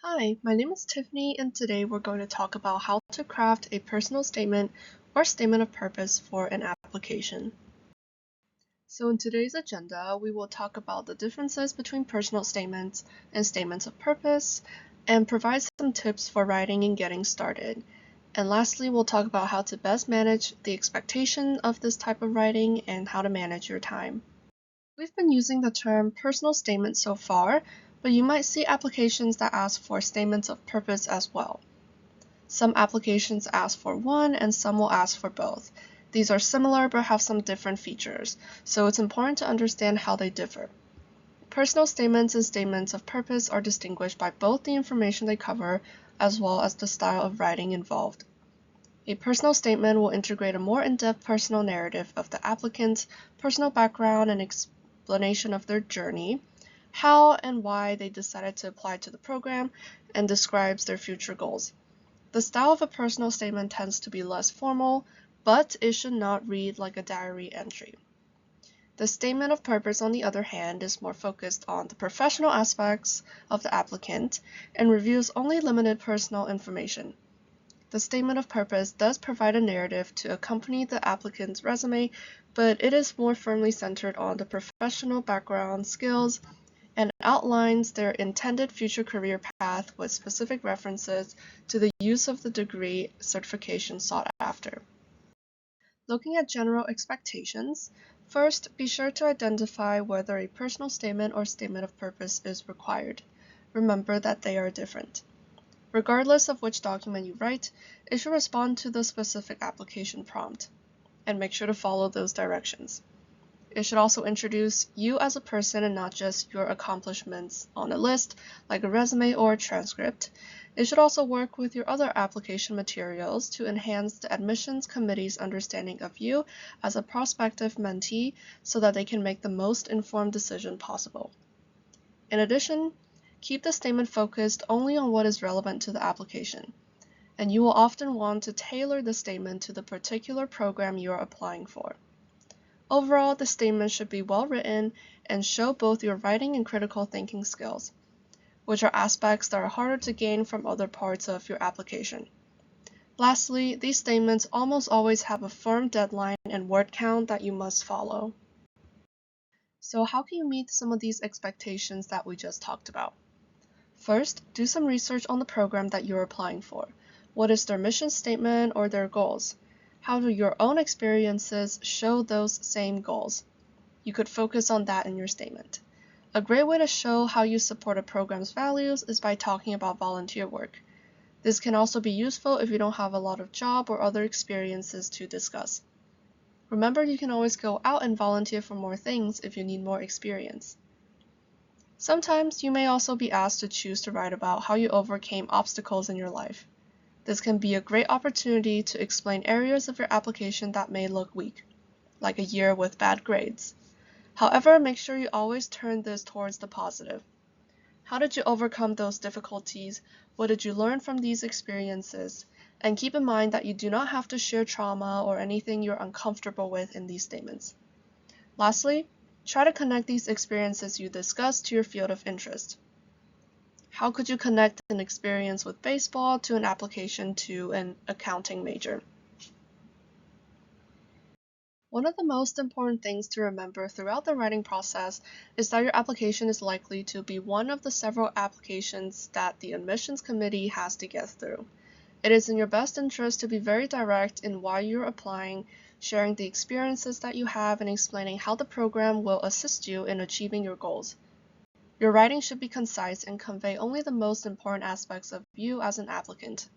Hi, my name is Tiffany, and today we're going to talk about how to craft a personal statement or statement of purpose for an application. So in today's agenda, we will talk about the differences between personal statements and statements of purpose, and provide some tips for writing and getting started. And lastly, we'll talk about how to best manage the expectation of this type of writing and how to manage your time. We've been using the term personal statement so far, but you might see applications that ask for statements of purpose as well. Some applications ask for one and some will ask for both. These are similar but have some different features, so it's important to understand how they differ. Personal statements and statements of purpose are distinguished by both the information they cover as well as the style of writing involved. A personal statement will integrate a more in-depth personal narrative of the applicant's personal background and explanation of their journey, how and why they decided to apply to the program, and describes their future goals. The style of a personal statement tends to be less formal, but it should not read like a diary entry. The statement of purpose, on the other hand, is more focused on the professional aspects of the applicant and reviews only limited personal information. The statement of purpose does provide a narrative to accompany the applicant's resume, but it is more firmly centered on the professional background, skills, and outlines their intended future career path with specific references to the use of the degree certification sought after. Looking at general expectations, first be sure to identify whether a personal statement or statement of purpose is required. Remember that they are different. Regardless of which document you write, it should respond to the specific application prompt, and make sure to follow those directions. It should also introduce you as a person and not just your accomplishments on a list, like a resume or a transcript. It should also work with your other application materials to enhance the admissions committee's understanding of you as a prospective mentee so that they can make the most informed decision possible. In addition, keep the statement focused only on what is relevant to the application, and you will often want to tailor the statement to the particular program you are applying for. Overall, the statement should be well written and show both your writing and critical thinking skills, which are aspects that are harder to gain from other parts of your application. Lastly, these statements almost always have a firm deadline and word count that you must follow. So how can you meet some of these expectations that we just talked about? First, do some research on the program that you're applying for. What is their mission statement or their goals? How do your own experiences show those same goals? You could focus on that in your statement. A great way to show how you support a program's values is by talking about volunteer work. This can also be useful if you don't have a lot of job or other experiences to discuss. Remember, you can always go out and volunteer for more things if you need more experience. Sometimes you may also be asked to choose to write about how you overcame obstacles in your life. This can be a great opportunity to explain areas of your application that may look weak, like a year with bad grades. However, make sure you always turn this towards the positive. How did you overcome those difficulties? What did you learn from these experiences? And keep in mind that you do not have to share trauma or anything you're uncomfortable with in these statements. Lastly, try to connect these experiences you discussed to your field of interest. How could you connect an experience with baseball to an application to an accounting major? One of the most important things to remember throughout the writing process is that your application is likely to be one of the several applications that the admissions committee has to get through. It is in your best interest to be very direct in why you're applying, sharing the experiences that you have, and explaining how the program will assist you in achieving your goals. Your writing should be concise and convey only the most important aspects of you as an applicant.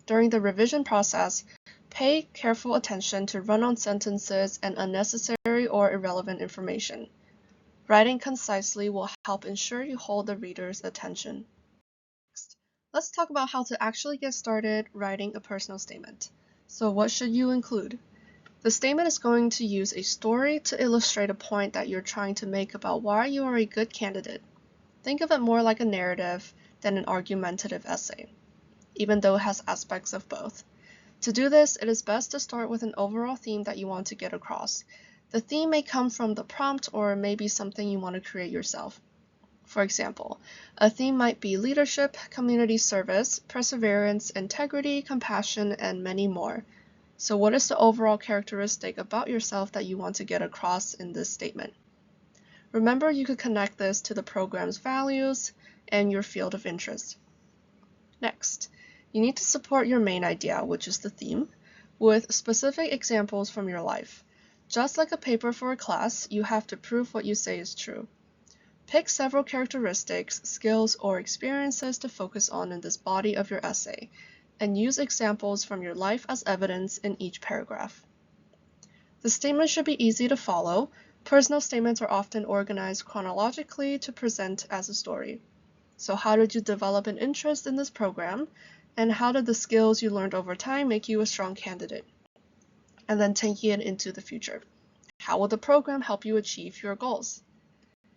During the revision process, pay careful attention to run-on sentences and unnecessary or irrelevant information. Writing concisely will help ensure you hold the reader's attention. Next, let's talk about how to actually get started writing a personal statement. So what should you include? The statement is going to use a story to illustrate a point that you're trying to make about why you are a good candidate. Think of it more like a narrative than an argumentative essay, even though it has aspects of both. To do this, it is best to start with an overall theme that you want to get across. The theme may come from the prompt or may be something you want to create yourself. For example, a theme might be leadership, community service, perseverance, integrity, compassion, and many more. So what is the overall characteristic about yourself that you want to get across in this statement? Remember, you could connect this to the program's values and your field of interest. Next, you need to support your main idea, which is the theme, with specific examples from your life. Just like a paper for a class, you have to prove what you say is true. Pick several characteristics, skills, or experiences to focus on in this body of your essay, and use examples from your life as evidence in each paragraph. The statement should be easy to follow. Personal statements are often organized chronologically to present as a story. So how did you develop an interest in this program? And how did the skills you learned over time make you a strong candidate? And then taking it into the future. How will the program help you achieve your goals?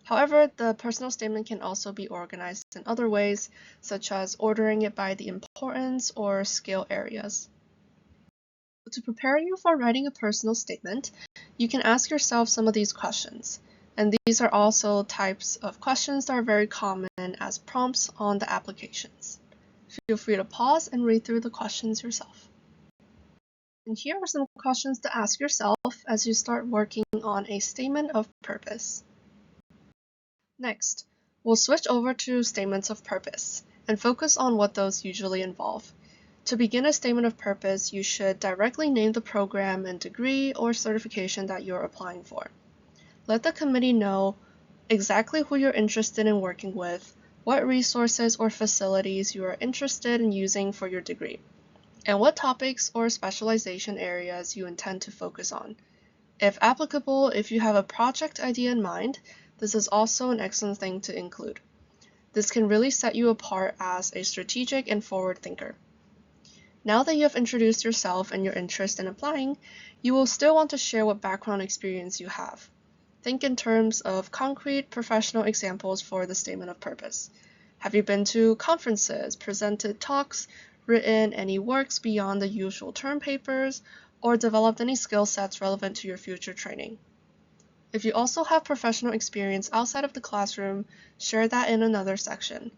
However, the personal statement can also be organized in other ways, such as ordering it by the importance or skill areas. To prepare you for writing a personal statement, you can ask yourself some of these questions. And these are also types of questions that are very common as prompts on the applications. Feel free to pause and read through the questions yourself. And here are some questions to ask yourself as you start working on a statement of purpose. Next, we'll switch over to statements of purpose and focus on what those usually involve. To begin a statement of purpose, you should directly name the program and degree or certification that you're applying for. Let the committee know exactly who you're interested in working with, what resources or facilities you are interested in using for your degree, and what topics or specialization areas you intend to focus on. If applicable, if you have a project idea in mind, this is also an excellent thing to include. This can really set you apart as a strategic and forward thinker. Now that you have introduced yourself and your interest in applying, you will still want to share what background experience you have. Think in terms of concrete professional examples for the statement of purpose. Have you been to conferences, presented talks, written any works beyond the usual term papers, or developed any skill sets relevant to your future training? If you also have professional experience outside of the classroom, share that in another section.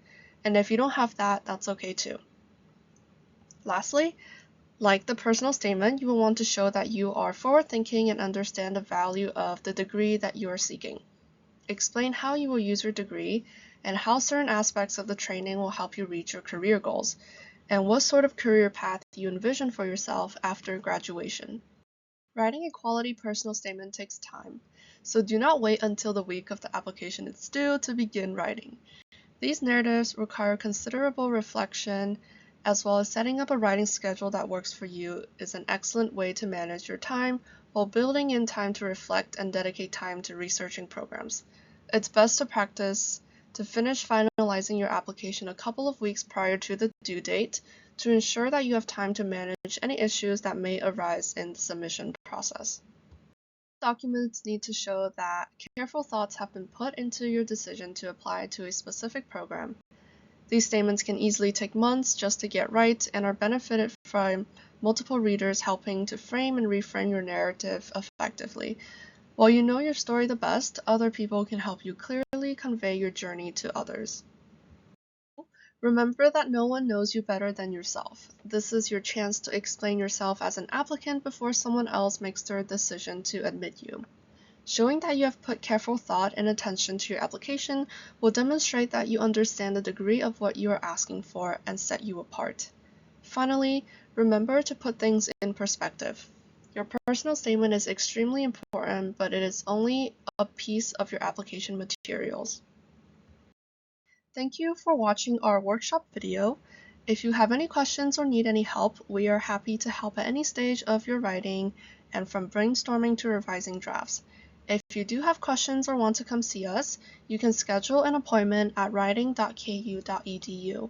And if you don't have that, that's okay too. Lastly, like the personal statement, you will want to show that you are forward-thinking and understand the value of the degree that you are seeking. Explain how you will use your degree and how certain aspects of the training will help you reach your career goals, and what sort of career path you envision for yourself after graduation. Writing a quality personal statement takes time, so do not wait until the week of the application is due to begin writing. These narratives require considerable reflection, as well as setting up a writing schedule that works for you is an excellent way to manage your time while building in time to reflect and dedicate time to researching programs. It's best to practice to finish finalizing your application a couple of weeks prior to the due date to ensure that you have time to manage any issues that may arise in the submission process. Documents need to show that careful thoughts have been put into your decision to apply to a specific program. These statements can easily take months just to get right and are benefited from multiple readers helping to frame and reframe your narrative effectively. While you know your story the best, other people can help you clearly convey your journey to others. Remember that no one knows you better than yourself. This is your chance to explain yourself as an applicant before someone else makes their decision to admit you. Showing that you have put careful thought and attention to your application will demonstrate that you understand the degree of what you are asking for and set you apart. Finally, remember to put things in perspective. Your personal statement is extremely important, but it is only a piece of your application materials. Thank you for watching our workshop video. If you have any questions or need any help, we are happy to help at any stage of your writing and from brainstorming to revising drafts. If you do have questions or want to come see us, you can schedule an appointment at writing.ku.edu.